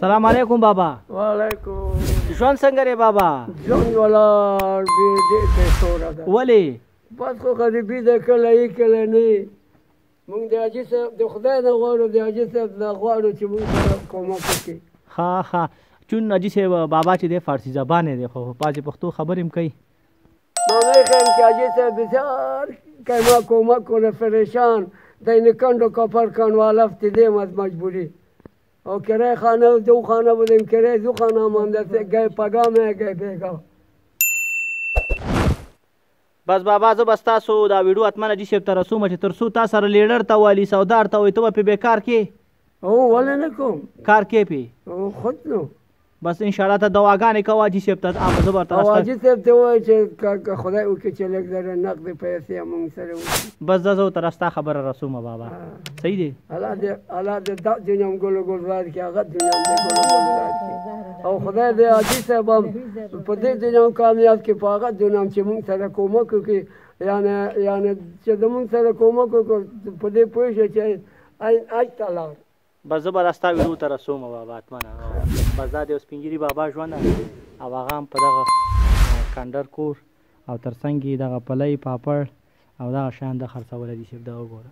سلام علیکم بابا. وعلیکم. ژوند څنګه دی بابا؟ ژوند ولاړ بې توره ده. ولې؟ بس خو غریبي ده، کله یې کله نه. موږ د حاجي صاحب د خدای نه غواړو، د حاجي صاحب نه غواړو چې موږ سره کومک وکړي. ها ها چون حاجي صاحب بابا چې دی فارسي زبان دی خو بعضې پښتو خبرې هم کوي. معنی خیم که حاجی صاحب بسیار که ما کمک کنه پریشان دین کند و کپر کن و علف دیدیم از مجبوری او کرای خانه و دو خانه بودیم، کرای دو خانه مانده گای پگامه گای بیگا. بس بابا زه بس تاسو دا ویډیو حتما حاجي صاحب ته رسوم چې تر څو تا سره لیډر ته والي سودار ته وایي ته به پې بې کار کې او ولې نه کوم کار کې پې او خود نو بس انشاءالله ته دواګانې کوه حاجي صاحب ته زه به او حاجي صاحب ته ووایي چې خدای وکړي چې لږ ذره نقدې پیسې موږ سره وکړي. بس زه ته ستا خبره رسومه بابا. صحیح دی. الله دې دا دنیا هم ګل ګلزار کړي، هغه دنیا هم دې ګل ګلزار کړي او خدای دې حاجي صاحب هم په دې دنیا هم کامیاب کړي، په هغه دنیا هم چې موږ سره کومک وکړي. یعنې چې زموږ سره کومک وکړو په دې پوه شي چې اج ته لاړ. بس زه به ستا ویډیو ته رسومه بابا حتمنه. بس دا د یو سپین ږیري بابا ژوند او هغه هم په دغه کنډر کور او تر څنګ یې دغه پلی پاپړ او دغه شیان د خرڅول حاجي صاحب دا وګوره.